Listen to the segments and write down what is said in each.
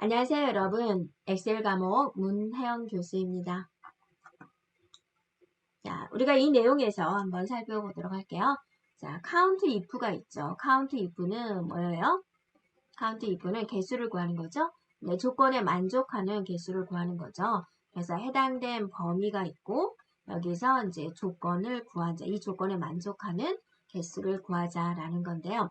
안녕하세요, 여러분. 엑셀 과목 문혜영 교수입니다. 자, 우리가 이 내용에서 한번 살펴보도록 할게요. 자, count if가 있죠. count if는 뭐예요? count if는 개수를 구하는 거죠. 네, 조건에 만족하는 개수를 구하는 거죠. 그래서 해당된 범위가 있고 여기서 이제 조건을 구하자. 이 조건에 만족하는 개수를 구하자라는 건데요.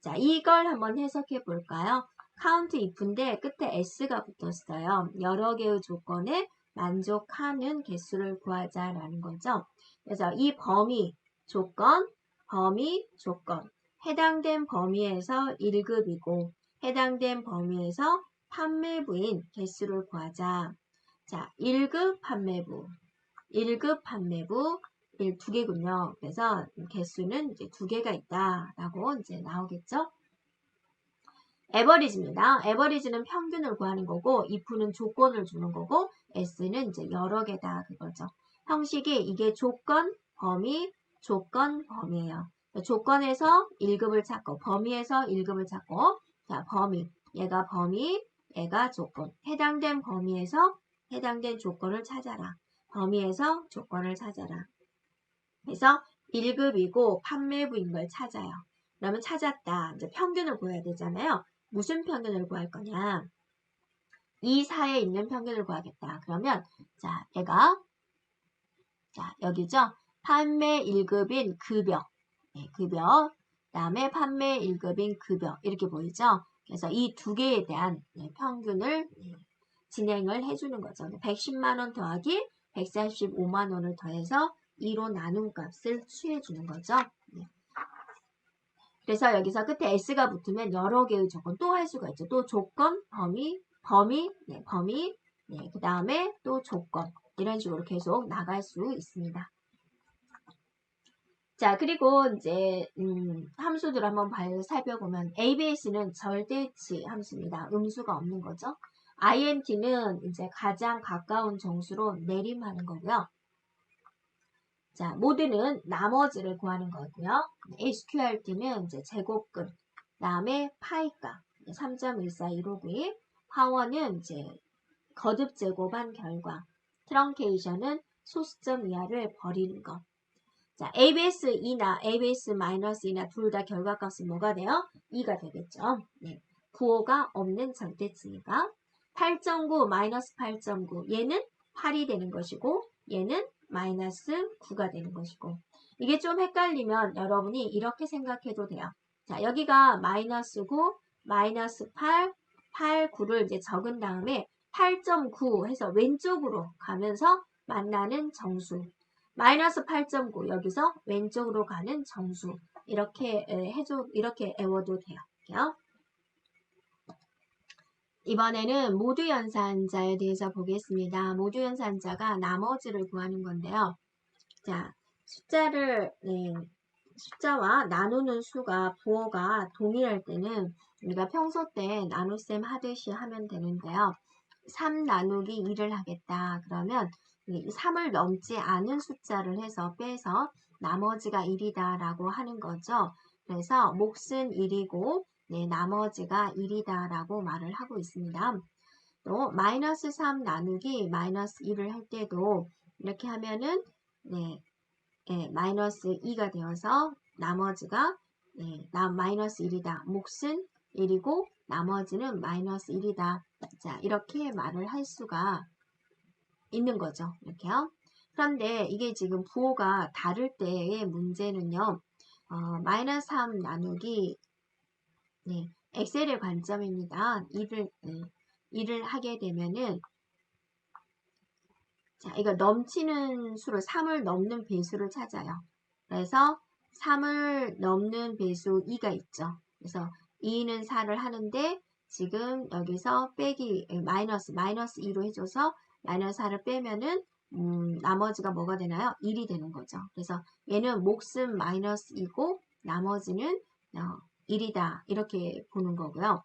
자, 이걸 한번 해석해 볼까요? count if인데 끝에 s가 붙었어요. 여러 개의 조건에 만족하는 개수를 구하자라는 거죠. 그래서 이 범위, 조건, 해당된 범위에서 1급이고 해당된 범위에서 판매부인 개수를 구하자. 자, 1급 판매부, 1급 판매부, 두 개군요. 그래서 개수는 이제 두 개가 있다라고 이제 나오겠죠. 에버리지입니다. 에버리지는 평균을 구하는 거고, if는 조건을 주는 거고, s는 이제 여러 개다 그거죠. 형식이 이게 조건, 범위, 조건, 범위예요. 조건에서 1급을 찾고, 범위에서 1급을 찾고, 자, 범위, 얘가 범위, 얘가 조건. 해당된 범위에서 해당된 조건을 찾아라. 범위에서 조건을 찾아라. 그래서 1급이고 판매부인 걸 찾아요. 그러면 찾았다. 이제 평균을 구해야 되잖아요. 무슨 평균을 구할 거냐? 이 사이에 있는 평균을 구하겠다. 그러면 자, 얘가 자, 여기죠. 판매 1급인 급여. 네, 급여. 그다음에 판매 1급인 급여. 이렇게 보이죠? 그래서 이 두 개에 대한 평균을 진행을 해주는 거죠. 110만 원 더하기 145만 원을 더해서 2로 나눈 값을 취해주는 거죠. 네. 그래서 여기서 끝에 s가 붙으면 여러 개의 조건 또 할 수가 있죠. 또 조건, 범위, 그 다음에 또 조건 이런 식으로 계속 나갈 수 있습니다. 자, 그리고 이제 함수들 한번 살펴보면 ABS는 절대치 함수입니다. 음수가 없는 거죠. INT는 이제 가장 가까운 정수로 내림하는 거고요. 자, 모드는 나머지를 구하는 거고요. SQRT는 이제 제곱근, 다음에 파이값 3.14259, 파워는 이제 거듭 제곱한 결과, 트렁케이션은 소수점 이하를 버리는 것. 자, ABS 2나 ABS 마이너스 2나 둘 다 결과값은 뭐가 돼요? 2가 되겠죠. 네. 부호가 없는 절대치니까 8.9 마이너스 8.9 얘는 8이 되는 것이고 얘는 마이너스 9가 되는 것이고 이게 좀 헷갈리면 여러분이 이렇게 생각해도 돼요. 자, 여기가 마이너스 9, 마이너스 8, 8, 9를 이제 적은 다음에 8.9 해서 왼쪽으로 가면서 만나는 정수. 마이너스 8.9 여기서 왼쪽으로 가는 정수. 이렇게 이렇게 외워도 돼요. 이번에는 모두 연산자에 대해서 보겠습니다. 모두 연산자가 나머지를 구하는 건데요. 자, 숫자와 나누는 수가 부호가 동일할 때는 우리가 평소 때 나눗셈 하듯이 하면 되는데요. 3 나누기 2를 하겠다. 그러면 3을 넘지 않은 숫자를 해서 빼서 나머지가 1이다 라고 하는 거죠. 그래서 몫은 1이고 나머지가 1이다 라고 말을 하고 있습니다. 또 마이너스 3 나누기 마이너스 1을 할 때도 이렇게 하면은 마이너스 2가 되어서 나머지가 마이너스 1이다. 몫은 1이고 나머지는 마이너스 1이다. 자, 이렇게 말을 할 수가 있는 거죠. 이렇게요. 그런데 이게 지금 부호가 다를 때의 문제는요. 마이너스 3 나누기 엑셀의 관점입니다. 1을 하게 되면은 자, 이거 넘치는 수를 3을 넘는 배수를 찾아요. 그래서 3을 넘는 배수 2가 있죠. 그래서 2는 4를 하는데 지금 여기서 빼기 마이너스 2로 해줘서 마이너스 4를 빼면은 나머지가 뭐가 되나요? 1이 되는 거죠. 그래서 얘는 몫은 마이너스 2고 나머지는 1이다 이렇게 보는 거고요.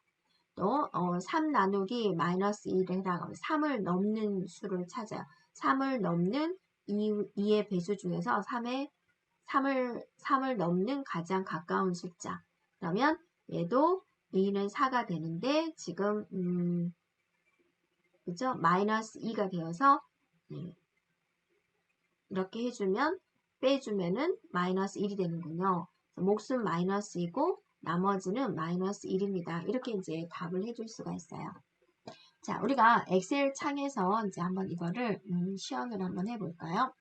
또 3 나누기 마이너스 1을 해당하면 3을 넘는 수를 찾아요. 3을 넘는 2의 배수 중에서 3을 넘는 가장 가까운 숫자. 그러면 얘도 2는 4가 되는데 지금 그죠? 마이너스 2가 되어서 이렇게 해주면 빼주면은 마이너스 1이 되는군요. 몫은 마이너스 2고 나머지는 마이너스 1입니다. 이렇게 이제 답을 해줄 수가 있어요. 자, 우리가 엑셀 창에서 이제 한번 이거를 시연을 한번 해볼까요?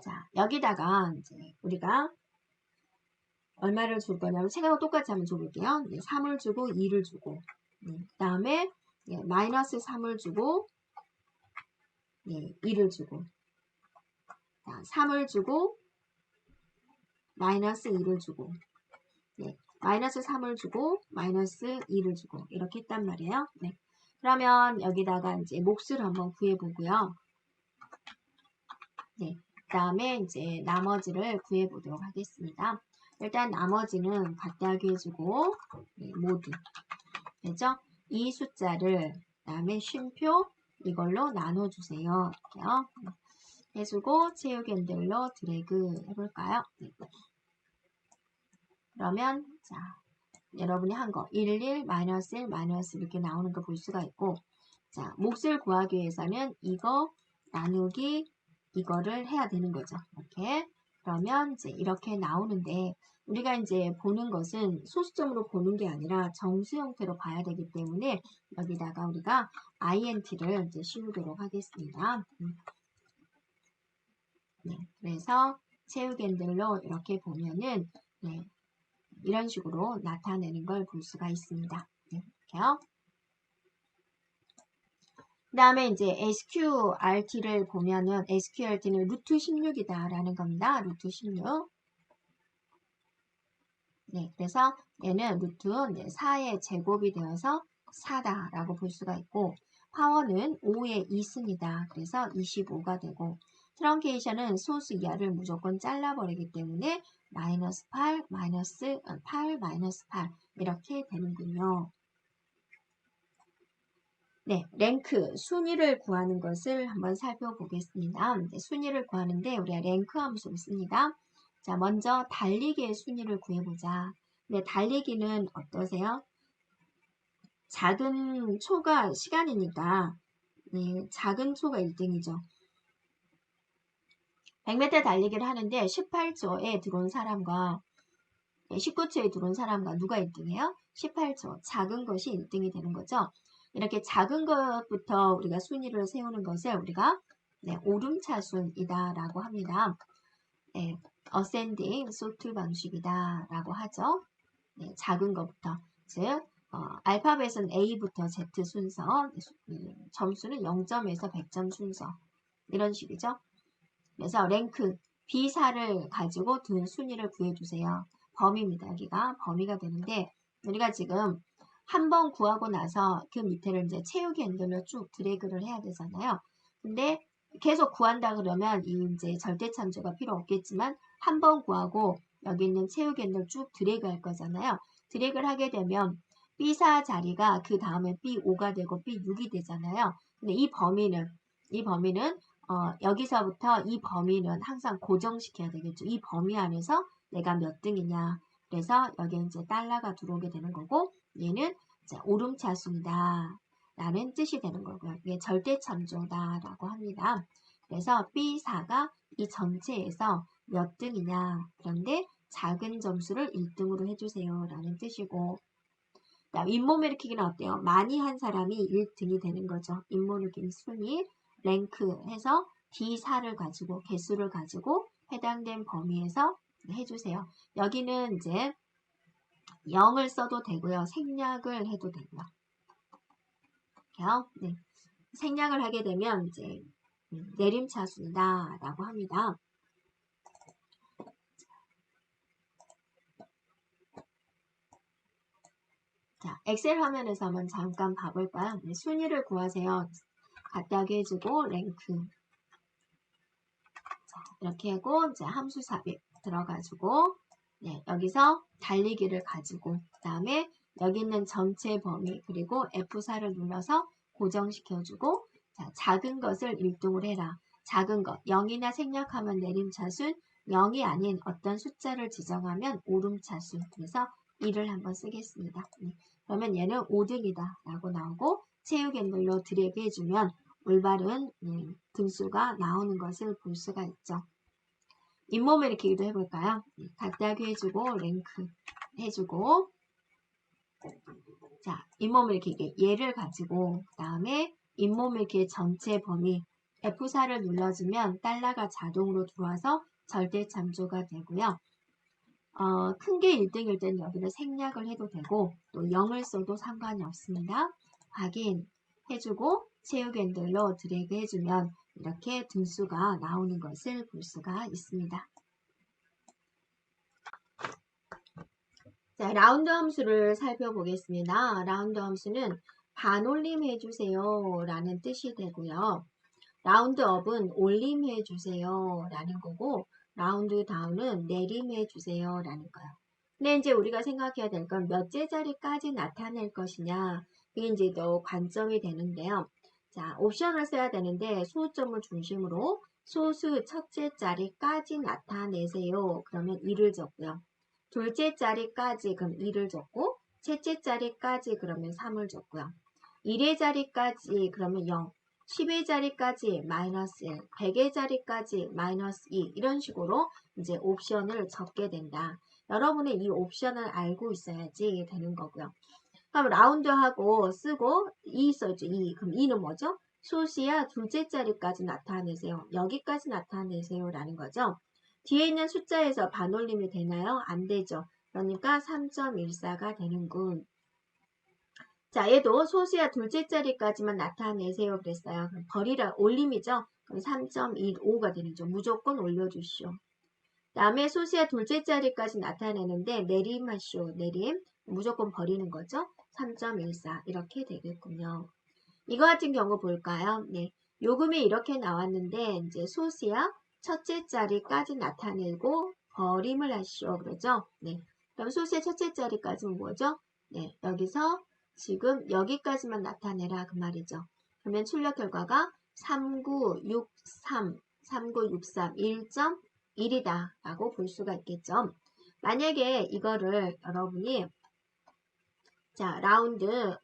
자, 여기다가 이제 우리가 얼마를 줄 거냐면 생각과 똑같이 한번 줘볼게요. 3을 주고 2를 주고 그 다음에 마이너스 3을 주고 2를 주고 자, 3을 주고 마이너스 2를 주고 마이너스 3을 주고 마이너스 2를 주고 이렇게 했단 말이에요. 그러면 여기다가 이제 몫을 한번 구해보고요. 그 다음에 이제 나머지를 구해보도록 하겠습니다. 일단 나머지는 갖다 해주고 모두 되죠? 이 숫자를 그 다음에 쉼표 이걸로 나눠주세요. 이렇게요. 해주고 채우기 핸들로 드래그 해볼까요? 그러면 자 여러분이 한 거 11, 마이너스 1, 마이너스 이렇게 나오는 거 볼 수가 있고 자 몫을 구하기 위해서는 이거 나누기 이거를 해야 되는 거죠. 이렇게 그러면 이제 이렇게 나오는데 우리가 이제 보는 것은 소수점으로 보는 게 아니라 정수 형태로 봐야 되기 때문에 여기다가 우리가 int를 이제 씌우도록 하겠습니다. 그래서 채우기 핸들로 이렇게 보면은 이런 식으로 나타내는 걸 볼 수가 있습니다. 이렇게요. 그 다음에 이제 SQRT를 보면은 SQRT는 루트 16이다 라는 겁니다. 루트 16. 그래서 얘는 루트 4의 제곱이 되어서 4다 라고 볼 수가 있고 파워는 5의 2습니다. 그래서 25가 되고 트렁케이션은 소수 이하를 무조건 잘라버리기 때문에 마이너스 8, 마이너스 8, 마이너스 8 이렇게 되는군요. 랭크, 순위를 구하는 것을 한번 살펴보겠습니다. 순위를 구하는데 우리가 랭크 함수를 씁니다. 자, 먼저 달리기의 순위를 구해보자. 달리기는 어떠세요? 작은 초가 시간이니까 작은 초가 1등이죠. 100m 달리기를 하는데 18초에 들어온 사람과 19초에 들어온 사람과 누가 1등이에요? 18초. 작은 것이 1등이 되는 거죠. 이렇게 작은 것부터 우리가 순위를 세우는 것을 우리가 오름차순이다 라고 합니다. ascending sort 방식이다 라고 하죠. 작은 것부터. 즉 알파벳은 A부터 Z 순서, 점수는 0점에서 100점 순서 이런 식이죠. 그래서 랭크 B사를 가지고 둔 순위를 구해주세요. 범위입니다. 여기가 범위가 되는데 우리가 지금 한 번 구하고 나서 그 밑에를 이제 채우기 핸들로 쭉 드래그를 해야 되잖아요. 근데 계속 구한다 그러면 이 이제 절대참조가 필요 없겠지만 한 번 구하고 여기 있는 채우기 핸들 쭉 드래그 할 거잖아요. 드래그를 하게 되면 B4 자리가 그 다음에 B5가 되고 B6이 되잖아요. 근데 이 범위는 여기서부터 이 범위는 항상 고정시켜야 되겠죠. 이 범위 안에서 내가 몇 등이냐. 그래서 여기에 이제 달러가 들어오게 되는 거고 얘는 오름차순이다 라는 뜻이 되는 거고요. 이게 절대참조다 라고 합니다. 그래서 B4가 이 전체에서 몇 등이냐. 그런데 작은 점수를 1등으로 해주세요 라는 뜻이고 잇몸 일으키기는 어때요? 많이 한 사람이 1등이 되는 거죠. 잇몸 일으키기 순위 랭크 해서 D4를 가지고 개수를 가지고 해당된 범위에서 해주세요. 여기는 이제 0을 써도 되고요. 생략을 해도 되고요. 생략을 하게 되면 이제 내림차순이다 라고 합니다. 자, 엑셀 화면에서 한번 잠깐 봐볼까요? 순위를 구하세요. 갖다하게 해주고 랭크 자, 이렇게 하고 이제 함수 삽입 들어가지고 여기서 달리기를 가지고 그 다음에 여기 있는 전체 범위 그리고 F4를 눌러서 고정시켜주고 자, 작은 것을 1등으로 해라. 작은 것 0이나 생략하면 내림차순 0이 아닌 어떤 숫자를 지정하면 오름차순 그래서 2를 한번 쓰겠습니다. 그러면 얘는 5등이다 라고 나오고 체육 핸들로 드래그 해주면 올바른 등수가 나오는 것을 볼 수가 있죠. 잇몸 일으키기도 해볼까요? 각다기 해주고 랭크 해주고 자 잇몸 일으키기 얘를 가지고 그 다음에 잇몸 일으키기 전체 범위 F4를 눌러주면 달러가 자동으로 들어와서 절대 참조가 되고요. 큰 게 1등일 때는 여기를 생략을 해도 되고 또 0을 써도 상관이 없습니다. 확인해주고 체육 핸들로 드래그 해주면 이렇게 등수가 나오는 것을 볼 수가 있습니다. 자, 라운드 함수를 살펴보겠습니다. 라운드 함수는 반올림 해주세요 라는 뜻이 되고요. 라운드업은 올림 해주세요 라는 거고 라운드 다운은 내림 해주세요 라는 거예요. 근데 이제 우리가 생각해야 될 건 몇째 자리까지 나타낼 것이냐 그게 이제 또 관점이 되는데요. 자, 옵션을 써야 되는데 소점을 중심으로 소수 첫째 자리까지 나타내세요. 그러면 2를 적고요. 둘째 자리까지 그럼 2를 적고 셋째 자리까지 그러면 3을 적고요. 1의 자리까지 그러면 0 10의 자리까지 마이너스 1 100의 자리까지 마이너스 2 이런 식으로 이제 옵션을 적게 된다. 여러분의 이 옵션을 알고 있어야지 되는 거고요. 그럼 라운드하고 쓰고 2 써죠. 2. 그럼 2는 뭐죠? 소수야 둘째 자리까지 나타내세요. 여기까지 나타내세요 라는 거죠. 뒤에 있는 숫자에서 반올림이 되나요? 안 되죠. 그러니까 3.14가 되는군. 자, 얘도 소수야 둘째 자리까지만 나타내세요 그랬어요. 그럼 버리라 올림이죠. 그럼 3.15가 되는죠. 무조건 올려주시오. 다음에 소수야 둘째 자리까지 나타내는데 내림하시오. 내림. 무조건 버리는 거죠. 3.14 이렇게 되겠군요. 이거 같은 경우 볼까요? 네, 요금이 이렇게 나왔는데 이제 소수야 첫째 자리까지 나타내고 버림을 하시오. 그러죠? 네. 그럼 소수의 첫째 자리까지는 뭐죠? 네, 여기서 지금 여기까지만 나타내라 그 말이죠. 그러면 출력 결과가 3963, 3963, 1.1이다 라고 볼 수가 있겠죠. 만약에 이거를 여러분이 자 라운드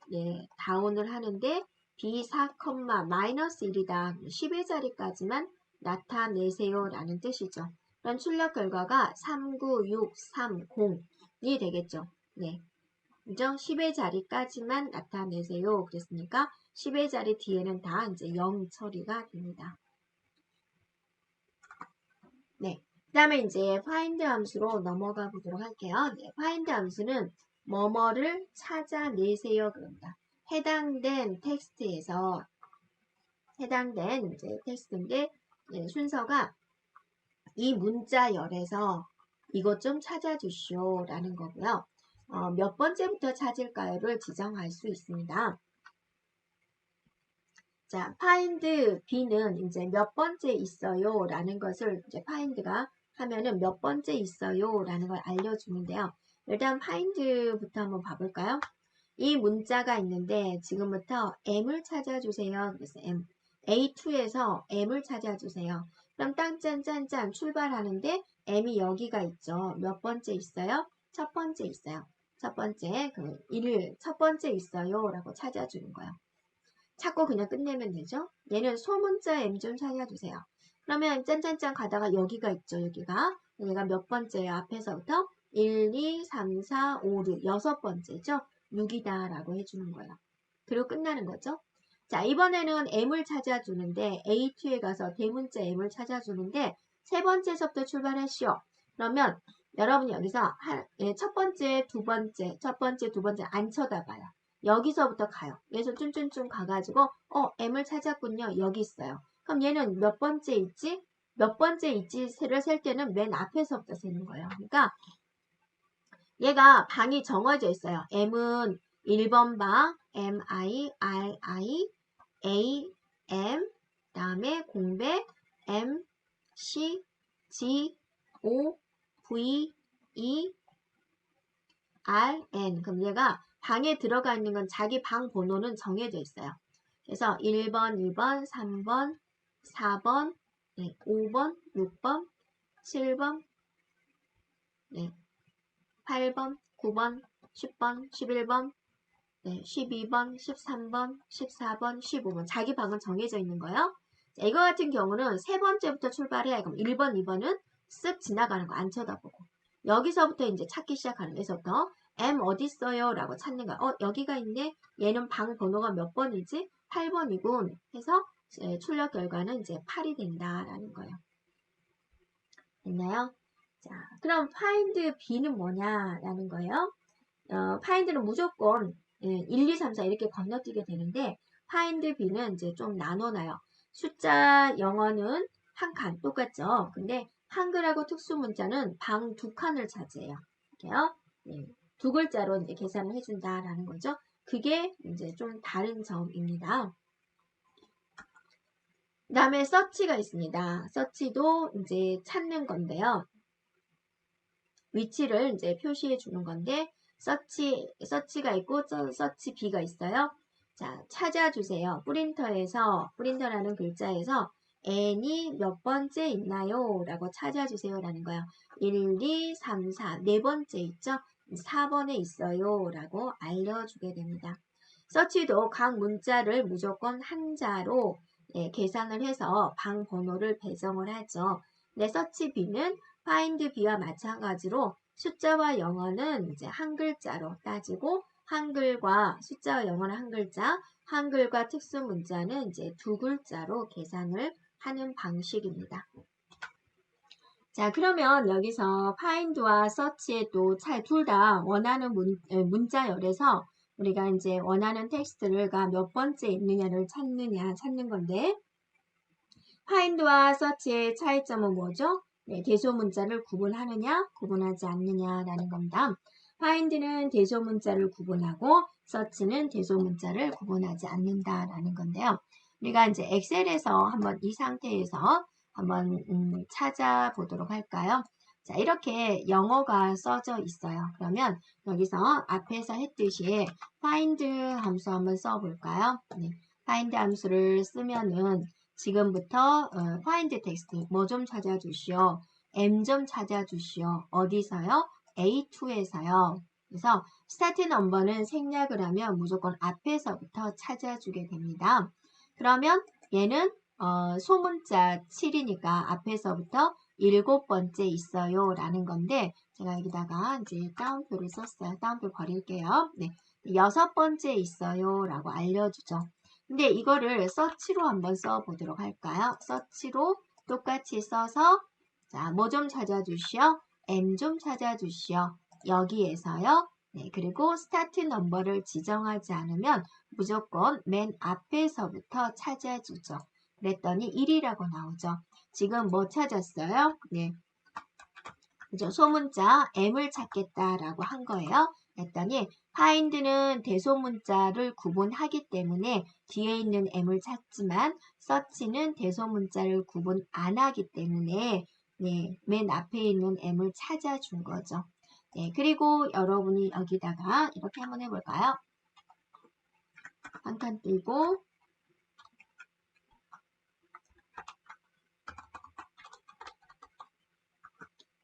다운을 하는데 B4, 마이너스 1이다. 10의 자리까지만 나타내세요 라는 뜻이죠. 그럼 출력 결과가 39630이 되겠죠. 네. 그죠? 10의 자리까지만 나타내세요. 그랬으니까 10의 자리 뒤에는 다 이제 0 처리가 됩니다. 네. 그 다음에 이제 find 함수로 넘어가 보도록 할게요. 네. find 함수는 뭐뭐를 찾아내세요. 그럽니다. 해당된 텍스트에서 해당된 이제 텍스트인데 순서가 이 문자열에서 이것 좀 찾아주시오 라는 거고요. 몇 번째부터 찾을까요를 지정할 수 있습니다. 자, find B는 이제 몇 번째 있어요 라는 것을 이제 find가 하면은 몇 번째 있어요 라는 걸 알려주는데요. 일단 find부터 한번 봐볼까요? 이 문자가 있는데 지금부터 M을 찾아주세요. 그래서 M. A2에서 M을 찾아주세요. 그럼 딴짠짠짠 출발하는데 M이 여기가 있죠. 몇 번째 있어요? 첫 번째 있어요. 첫 번째, 첫 번째 있어요. 라고 찾아주는 거예요. 찾고 그냥 끝내면 되죠. 얘는 소문자 M 좀 찾아주세요. 그러면 짠짠짠 가다가 여기가 있죠. 여기가 몇 번째예요? 앞에서부터 1, 2, 3, 4, 5, 6 여섯 번째죠. 6이다 라고 해주는 거예요. 그리고 끝나는 거죠. 자, 이번에는 M을 찾아주는데 A2에 가서 대문자 M을 찾아주는데 세 번째에서부터 출발하시오. 그러면 여러분이 여기서 첫 번째, 두 번째, 첫 번째, 두 번째 안 쳐다봐요. 여기서부터 가요. 그래서 쭌쭌쭌 가가지고 M을 찾았군요. 여기 있어요. 그럼 얘는 몇 번째 있지? 몇 번째 있지를 셀 때는 맨 앞에서부터 세는 거예요. 그러니까 얘가 방이 정해져 있어요. M은 1번 방 M, I, R, I, A, M 다음에 공백 M, C, G, O, V, E, R, N 그럼 얘가 방에 들어가 있는 건 자기 방 번호는 정해져 있어요. 그래서 1번, 2번, 3번, 4번, 5번, 6번, 7번, 8번, 9번, 10번, 11번, 네, 12번, 13번, 14번, 15번. 자기 방은 정해져 있는 거예요. 자, 이거 같은 경우는 세 번째부터 출발해. 그럼 1번, 2번은 쓱 지나가는 거 안 쳐다보고. 여기서부터 이제 찾기 시작하는 데서부터 M 어디 있어요? 라고 찾는 거야. 여기가 있네. 얘는 방 번호가 몇 번이지? 8번이군. 해서 출력 결과는 이제 8이 된다라는 거예요. 됐나요? 자, 그럼 find B는 뭐냐라는 거예요. find는 무조건 1, 2, 3, 4 이렇게 건너뛰게 되는데 find B는 이제 좀 나눠놔요. 숫자 영어는 한 칸 똑같죠. 근데 한글하고 특수문자는 방 두 칸을 차지해요. 이렇게요. 네, 두 글자로 이제 계산을 해준다라는 거죠. 그게 이제 좀 다른 점입니다. 그 다음에 search가 있습니다. search도 이제 찾는 건데요. 위치를 이제 표시해 주는 건데 search가 있고 search B가 있어요. 자, 찾아주세요. 프린터라는 글자에서 n이 몇 번째 있나요? 라고 찾아주세요. 라는 거예요. 1, 2, 3, 4, 네 번째 있죠? 4번에 있어요. 라고 알려주게 됩니다. search도 각 문자를 무조건 한자로 계산을 해서 방 번호를 배정을 하죠. 네, search B는 find B와 마찬가지로 숫자와 영어는 이제 한 글자로 따지고 한글과 숫자와 영어는 한 글자, 한글과 특수 문자는 이제 두 글자로 계산을 하는 방식입니다. 자, 그러면 여기서 find와 search의 또 차이 둘 다 원하는 문자열에서 우리가 이제 원하는 텍스트가 몇 번째 있느냐를 찾는 건데 find와 search의 차이점은 뭐죠? 네, 대소문자를 구분하느냐, 구분하지 않느냐라는 겁니다. find는 대소문자를 구분하고 search는 대소문자를 구분하지 않는다라는 건데요. 우리가 이제 엑셀에서 한번 이 상태에서 한번 찾아보도록 할까요? 자, 이렇게 영어가 써져 있어요. 그러면 여기서 앞에서 했듯이 find 함수 한번 써볼까요? 네, find 함수를 쓰면은 지금부터 find text 뭐 좀 찾아주시오. M 좀 찾아주시오. 어디서요? A2에서요. 그래서 start number는 생략을 하면 무조건 앞에서부터 찾아주게 됩니다. 그러면 얘는 소문자 7이니까 앞에서부터 7번째 있어요 라는 건데 제가 여기다가 이제 따옴표를 썼어요. 따옴표 버릴게요. 네, 6번째 있어요 라고 알려주죠. 근데 이거를 search로 한번 써보도록 할까요? search로 똑같이 써서 자, 뭐 좀 찾아주시오. M 좀 찾아주시오. 여기에서요. 네, 그리고 스타트 넘버를 지정하지 않으면 무조건 맨 앞에서부터 찾아주죠. 그랬더니 1이라고 나오죠. 지금 뭐 찾았어요? 네. 그죠? 소문자 M을 찾겠다라고 한 거예요. 그랬더니 find는 대소문자를 구분하기 때문에 뒤에 있는 M을 찾지만 search는 대소문자를 구분 안 하기 때문에 네, 맨 앞에 있는 M을 찾아준 거죠. 네, 그리고 여러분이 여기다가 이렇게 한번 해볼까요? 한 칸 띄고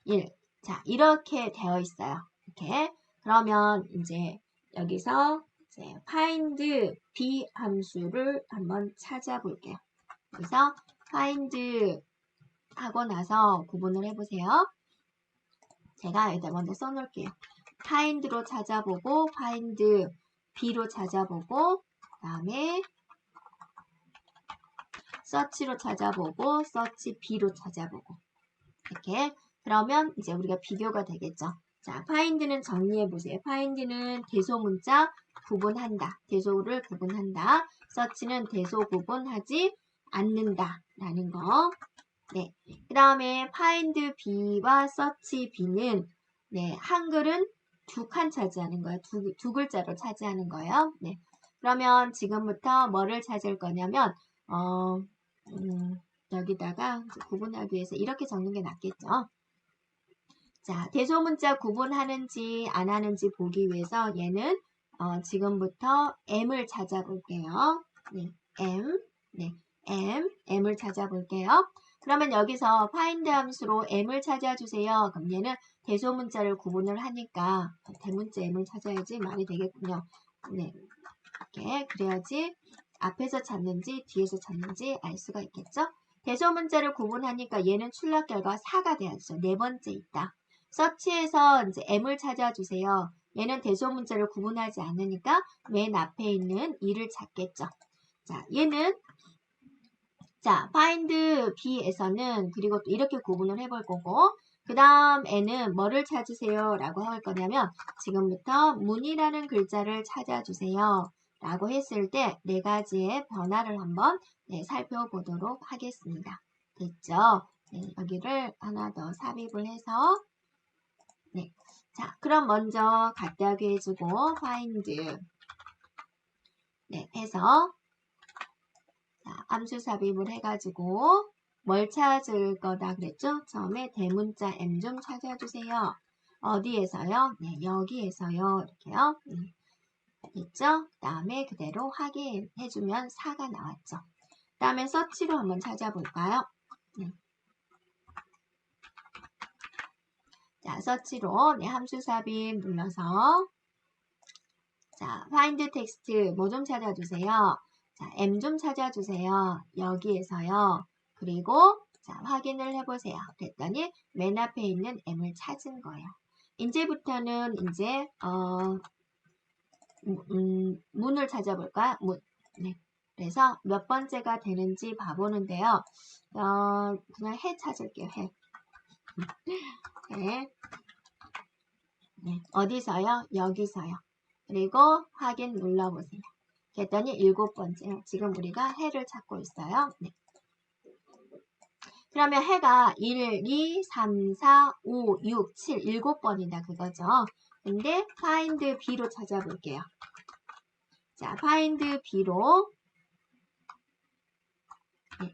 1. 자, 이렇게 되어 있어요. 이렇게. 그러면 이제 여기서 이제 find B 함수를 한번 찾아볼게요. 그래서 find 하고 나서 구분을 해보세요. 제가 여기다 먼저 써놓을게요. find로 찾아보고 find B로 찾아보고 그 다음에 search로 찾아보고 search B로 찾아보고 이렇게 그러면 이제 우리가 비교가 되겠죠. 자, find는 정리해보세요. find는 대소문자 구분한다. 대소를 구분한다. search는 대소 구분하지 않는다. 라는 거. 네. 그 다음에 find B와 search B는 네, 한글은 두 칸 차지하는 거예요. 두 글자로 차지하는 거예요. 네. 그러면 지금부터 뭐를 찾을 거냐면 여기다가 구분하기 위해서 이렇게 적는 게 낫겠죠. 자, 대소문자 구분하는지 안 하는지 보기 위해서 얘는 지금부터 M을 찾아볼게요. 네, M을 찾아볼게요. 그러면 여기서 find 함수로 M을 찾아주세요. 그럼 얘는 대소문자를 구분을 하니까 대문자 M을 찾아야지 말이 되겠군요. 네, 이렇게 그래야지 앞에서 찾는지 뒤에서 찾는지 알 수가 있겠죠? 대소문자를 구분하니까 얘는 출력 결과 4가 돼야죠. 네 번째 있다. 서치에서 이제 M을 찾아주세요. 얘는 대소문자를 구분하지 않으니까 맨 앞에 있는 2를 찾겠죠. 자, 얘는 자, find B에서는 그리고 또 이렇게 구분을 해볼 거고 그 다음 N은 뭐를 찾으세요? 라고 할 거냐면 지금부터 문이라는 글자를 찾아주세요. 라고 했을 때 네 가지의 변화를 한번 살펴보도록 하겠습니다. 됐죠? 네, 여기를 하나 더 삽입을 해서 네, 자, 그럼 먼저 갖다하게 해주고 find 해서 자, 함수 삽입을 해가지고 뭘 찾을 거다 그랬죠? 처음에 대문자 M 좀 찾아주세요. 어디에서요? 네, 여기에서요. 이렇게요. 됐죠? 그 다음에 그대로 확인해주면 4가 나왔죠. 그 다음에 서치로 한번 찾아볼까요? 네. 자, 서치로 함수 삽입 눌러서 자, find text 뭐 좀 찾아주세요. 자, M 좀 찾아주세요. 여기에서요. 그리고 자, 확인을 해보세요. 그랬더니 맨 앞에 있는 M을 찾은 거예요. 이제부터는 이제 문을 찾아볼까요? 문. 네. 그래서 몇 번째가 되는지 봐보는데요. 그냥 해 찾을게요. 해. 네. 네. 어디서요? 여기서요. 그리고 확인 눌러보세요. 그랬더니 7번째. 지금 우리가 해를 찾고 있어요. 네. 그러면 해가 1, 2, 3, 4, 5, 6, 7, 7번이다 그거죠. 근데 find B로 찾아볼게요. 자, find B로 네.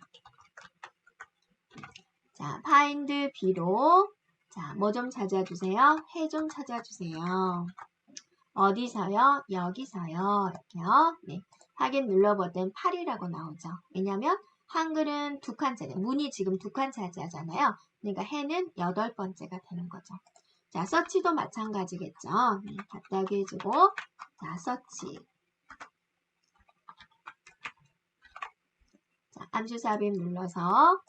자, find B로 자, 뭐 좀 찾아주세요. 해 좀 찾아주세요. 어디서요? 여기서요. 이렇게요. 네. 확인 눌러보던 8이라고 나오죠. 왜냐면 한글은 두 칸짜리, 문이 지금 두 칸 차지하잖아요. 그러니까 해는 8번째가 되는 거죠. 자, 서치도 마찬가지겠죠. 네, 갖다게 해주고 자, 서치. 자, 함수 삽입 눌러서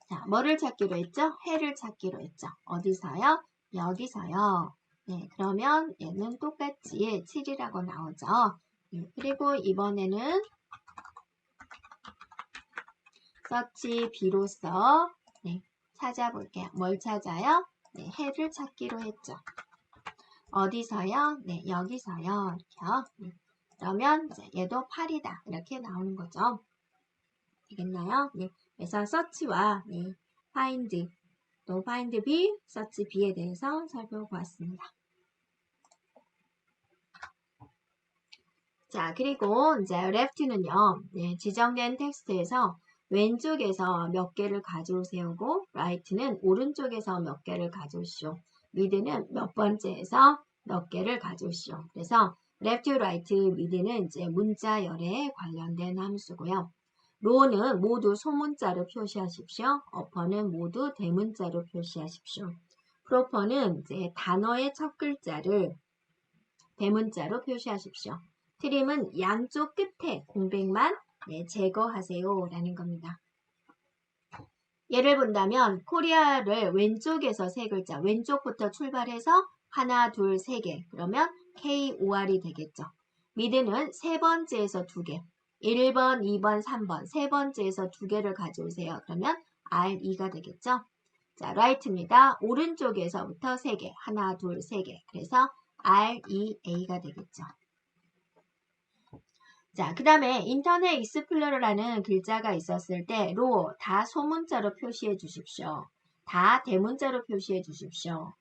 자, 뭐를 찾기로 했죠? 해를 찾기로 했죠. 어디서요? 여기서요. 네, 그러면 얘는 똑같이 7이라고 나오죠. 네, 그리고 이번에는 서치 B로서 네, 찾아볼게요. 뭘 찾아요? 네, 해를 찾기로 했죠. 어디서요? 네, 여기서요. 이렇게요. 네, 그러면 이제 얘도 8이다. 이렇게 나오는 거죠. 되겠나요? 네, 그래서 서치와 네, find 또 find B, search B에 대해서 살펴보았습니다. 자, 그리고 이제 left는요, 네, 지정된 텍스트에서 왼쪽에서 몇 개를 가져오세요고, right는 오른쪽에서 몇 개를 가져오시오. mid는 몇 번째에서 몇 개를 가져오시오. 그래서 left, right, mid는 이제 문자열에 관련된 함수고요. row는 모두 소문자로 표시하십시오. upper는 모두 대문자로 표시하십시오. proper는 이제 단어의 첫 글자를 대문자로 표시하십시오. 트림은 양쪽 끝에 공백만 제거하세요 라는 겁니다. 예를 본다면 코리아를 왼쪽에서 세 글자, 왼쪽부터 출발해서 하나, 둘, 세 개. 그러면 KOR이 되겠죠. 미드는 세 번째에서 두 개. 1번, 2번, 3번. 세 번째에서 두 개를 가져오세요. 그러면 R2가 되겠죠. 자, right입니다. 오른쪽에서부터 세 개. 하나, 둘, 세 개. 그래서 R2A가 되겠죠. 자, 그 다음에 인터넷 익스플로러라는 글자가 있었을 때 로 다 소문자로 표시해 주십시오. 다 대문자로 표시해 주십시오.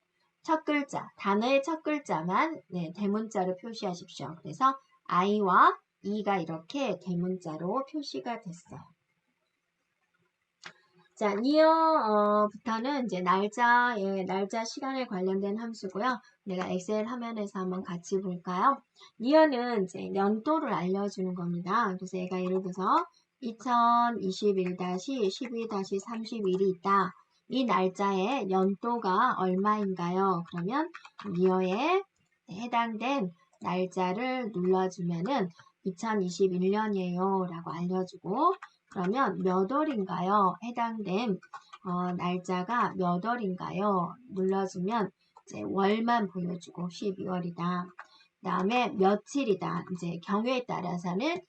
첫 글자, 단어의 첫 글자만 대문자로 표시하십시오. 그래서 I와 E가 이렇게 대문자로 표시가 됐어요. 자, near부터는 이제 날짜 시간에 관련된 함수고요. 내가 엑셀 화면에서 한번 같이 볼까요? near는 이제 연도를 알려주는 겁니다. 그래서 얘가 예를 들어서 2021-12-31이 있다. 이 날짜에 연도가 얼마인가요? 그러면 near에 해당된 날짜를 눌러주면은 2021년이에요 라고 알려주고, 그러면 몇 월인가요? 해당된 날짜가 몇 월인가요? 눌러주면 이제 월만 보여주고 12월이다. 그 다음에 며칠이다. 이제 경우에 따라서는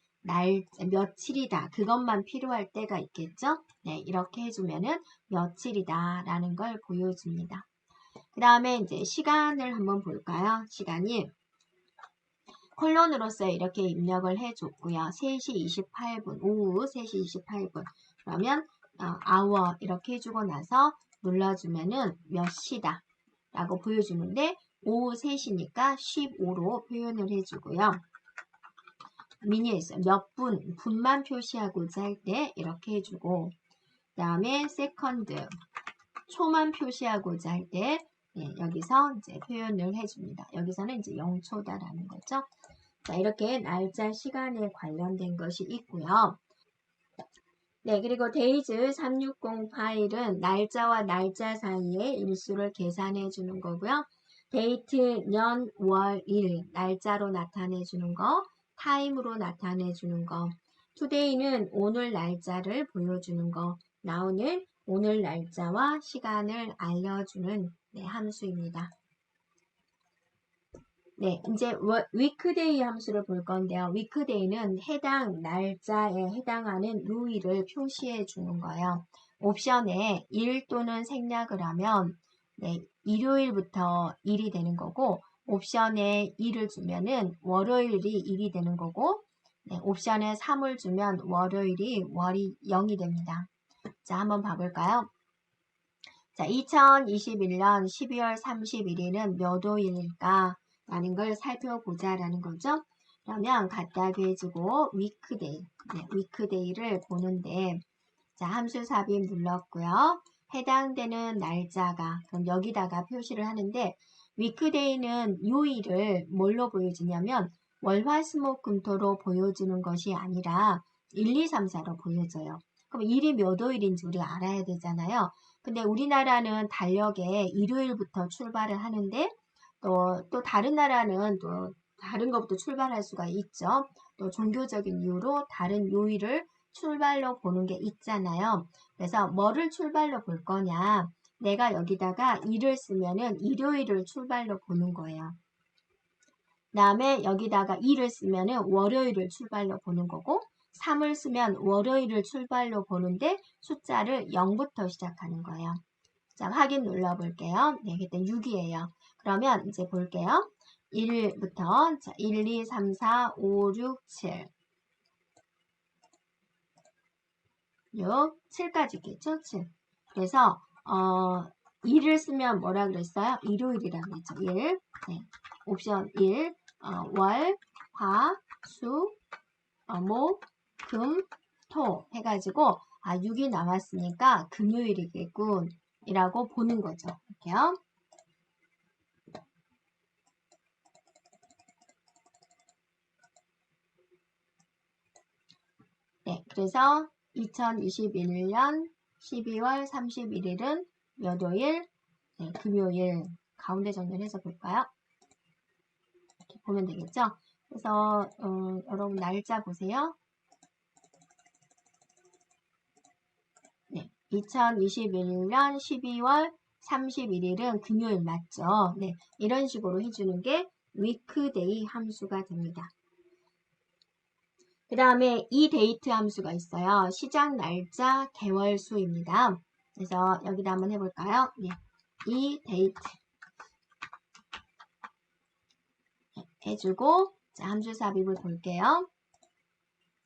며칠이다. 그것만 필요할 때가 있겠죠? 네, 이렇게 해주면은 며칠이다 라는 걸 보여줍니다. 그 다음에 이제 시간을 한번 볼까요? 시간이 콜론으로서 이렇게 입력을 해줬고요. 3시 28분, 오후 3시 28분. 그러면 hour 이렇게 해주고 나서 눌러주면은 몇 시다 라고 보여주는데, 오후 3시니까 15로 표현을 해주고요. 미니에서 몇 분, 분만 표시하고자 할 때 이렇게 해주고, 그 다음에 세컨드, 초만 표시하고자 할 때 여기서 이제 표현을 해줍니다. 여기서는 이제 0초다라는 거죠. 자, 이렇게 날짜, 시간에 관련된 것이 있고요. 네, 그리고 데이즈 360 파일은 날짜와 날짜 사이의 일수를 계산해 주는 거고요. 데이트, 년, 월, 일, 날짜로 나타내 주는 거, 타임으로 나타내 주는 거. 투데이는 오늘 날짜를 보여주는 거. now는 오늘 날짜와 시간을 알려주는 함수입니다. 네, 이제 weekday 함수를 볼 건데요. weekday는 해당 날짜에 해당하는 요일을 표시해 주는 거예요. 옵션에 일 또는 생략을 하면 일요일부터 일이 되는 거고, 옵션에 2를 주면은 월요일이 일이 되는 거고, 옵션에 3을 주면 월요일이 월이 0이 됩니다. 자, 한번 봐볼까요? 자, 2021년 12월 31일은 몇 월일까? 라는 걸 살펴보자 라는 거죠. 그러면 갖다 대주고 weekday, weekday를 보는데, 자, 함수 삽입 눌렀고요. 해당되는 날짜가, 그럼 여기다가 표시를 하는데, weekday는 요일을 뭘로 보여주냐면 월화수목금토로 보여주는 것이 아니라 1, 2, 3, 4로 보여져요. 그럼 일이 몇 월인지 우리가 알아야 되잖아요. 근데 우리나라는 달력에 일요일부터 출발을 하는데, 또 다른 나라는 또 다른 것부터 출발할 수가 있죠. 또 종교적인 이유로 다른 요일을 출발로 보는 게 있잖아요. 그래서 뭐를 출발로 볼 거냐? 내가 여기다가 일을 쓰면은 일요일을 출발로 보는 거예요. 그 다음에 여기다가 2를 쓰면은 월요일을 출발로 보는 거고, 3을 쓰면 월요일을 출발로 보는데 숫자를 0부터 시작하는 거예요. 자, 확인 눌러볼게요. 네, 그때 6이에요. 그러면 이제 볼게요. 1부터 자, 1, 2, 3, 4, 5, 6, 7 6, 7까지 있겠죠? 7. 그래서 2를 쓰면 뭐라 그랬어요? 일요일이라고 했죠. 1. 네. 옵션 1. 월, 화, 수, 목, 금, 토 해가지고 6이 남았으니까 금요일이겠군 이라고 보는 거죠. 이렇게요. 네, 그래서 2021년 12월 31일은 몇 요일? 네, 금요일. 가운데 정렬해서 볼까요? 이렇게 보면 되겠죠? 그래서 여러분 날짜 보세요. 네, 2021년 12월 31일은 금요일 맞죠? 네, 이런 식으로 해주는 게 weekday 함수가 됩니다. 그 다음에 이 데이트 함수가 있어요. 시작 날짜 개월수입니다. 그래서 여기다 한번 해볼까요? 네, 이 데이트 해주고 자, 함수 삽입을 볼게요.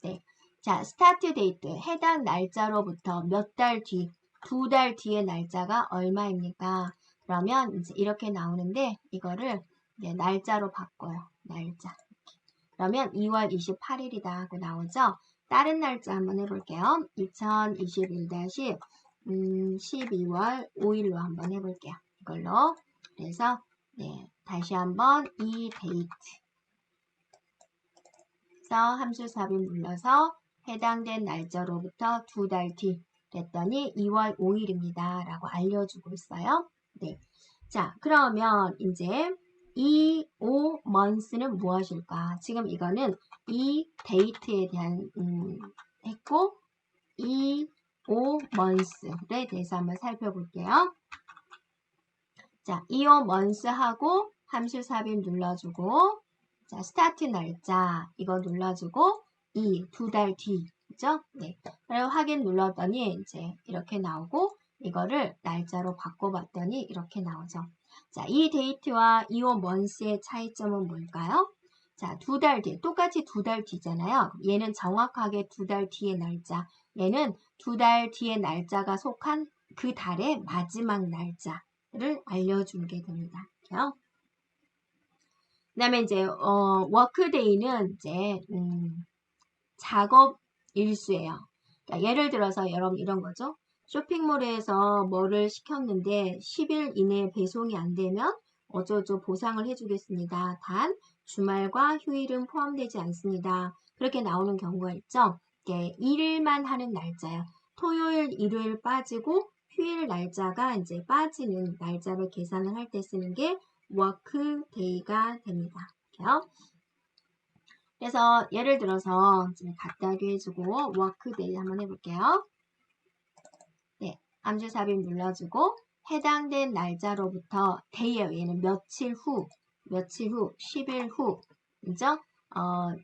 네, 자, 스타트 데이트 해당 날짜로부터 몇 달 뒤, 2달 뒤의 날짜가 얼마입니까? 그러면 이제 이렇게 나오는데 이거를 이제 날짜로 바꿔요. 날짜. 그러면 2월 28일이다 하고 나오죠. 다른 날짜 한번 해볼게요. 2021-12월 5일로 한번 해볼게요. 이걸로. 그래서 네, 다시 한번 이 데이트. 그래서 함수 삽입 눌러서 해당된 날짜로부터 2달 뒤 그랬더니 2월 5일입니다. 라고 알려주고 있어요. 네. 자, 그러면 이제 이5 months는 무엇일까? 지금 이거는 이 date에 대한 했고 이5 months에 대해서 한번 살펴볼게요. 자, 이5 months 하고 함수 삽입 눌러주고 자, 스타트 날짜 이거 눌러주고 두 달 뒤, 그죠? 네. 그리고 확인 눌렀더니 이제 이렇게 나오고 이거를 날짜로 바꿔봤더니 이렇게 나오죠. 자, 이 데이트와 이5 months의 차이점은 뭘까요? 자, 두 달 뒤, 똑같이 두 달 뒤잖아요. 얘는 정확하게 두 달 뒤의 날짜, 얘는 두 달 뒤의 날짜가 속한 그 달의 마지막 날짜를 알려주게 됩니다. 그죠? 그 다음에 이제, 워크데이는 이제, 작업 일수예요. 그러니까 예를 들어서 여러분 이런 거죠. 쇼핑몰에서 뭐를 시켰는데 10일 이내에 배송이 안 되면 어쩌죠 보상을 해주겠습니다. 단 주말과 휴일은 포함되지 않습니다. 그렇게 나오는 경우가 있죠. 이게 일만 하는 날짜요. 토요일, 일요일 빠지고 휴일 날짜가 이제 빠지는 날짜를 계산을 할 때 쓰는 게 워크데이가 됩니다. 그래요? 그래서 예를 들어서 갖다기 해주고 워크데이 한번 해볼게요. 네, 함수 삽입 눌러주고 해당된 날짜로부터 데이예요. 얘는 며칠 후, 10일 후, 그죠?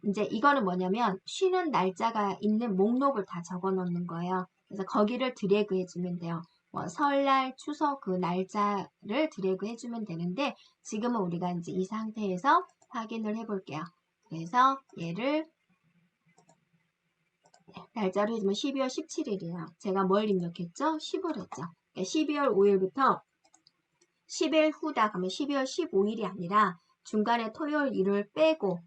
이제 이거는 뭐냐면 쉬는 날짜가 있는 목록을 다 적어 놓는 거예요. 그래서 거기를 드래그 해주면 돼요. 뭐 설날, 추석 그 날짜를 드래그 해주면 되는데 지금은 우리가 이제 이 상태에서 확인을 해볼게요. 그래서 얘를 날짜로 해주면 12월 17일이에요. 제가 뭘 입력했죠? 10을 했죠. 그러니까 12월 5일부터 10일 후다 그러면 12월 15일이 아니라 중간에 토요일, 일요일 빼고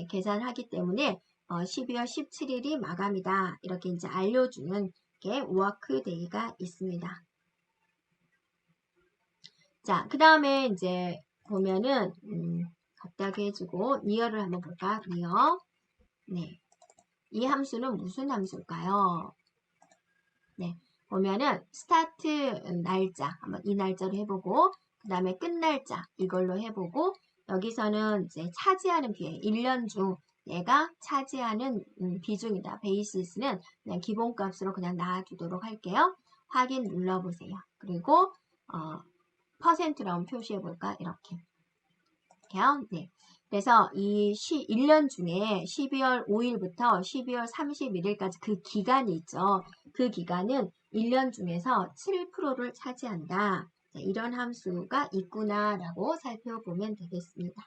계산하기 때문에 12월 17일이 마감이다. 이렇게 이제 알려주는 게 워크데이가 있습니다. 자, 그 다음에 이제 보면은 갖다게 해주고 니어를 한번 볼까? 니어. 네. 이 함수는 무슨 함수일까요? 네, 보면은 스타트 날짜 한번 이 날짜로 해보고 그 다음에 끝 날짜 이걸로 해보고 여기서는 이제 차지하는 비율 1년 중 얘가 차지하는 비중이다. 베이시스는 그냥 기본값으로 그냥 놔두도록 할게요. 확인 눌러보세요. 그리고 퍼센트로 한번 표시해볼까? 이렇게. 이렇게요. 네. 그래서 이 1년 중에 12월 5일부터 12월 31일까지 그 기간이 있죠. 그 기간은 1년 중에서 7%를 차지한다. 이런 함수가 있구나라고 살펴보면 되겠습니다.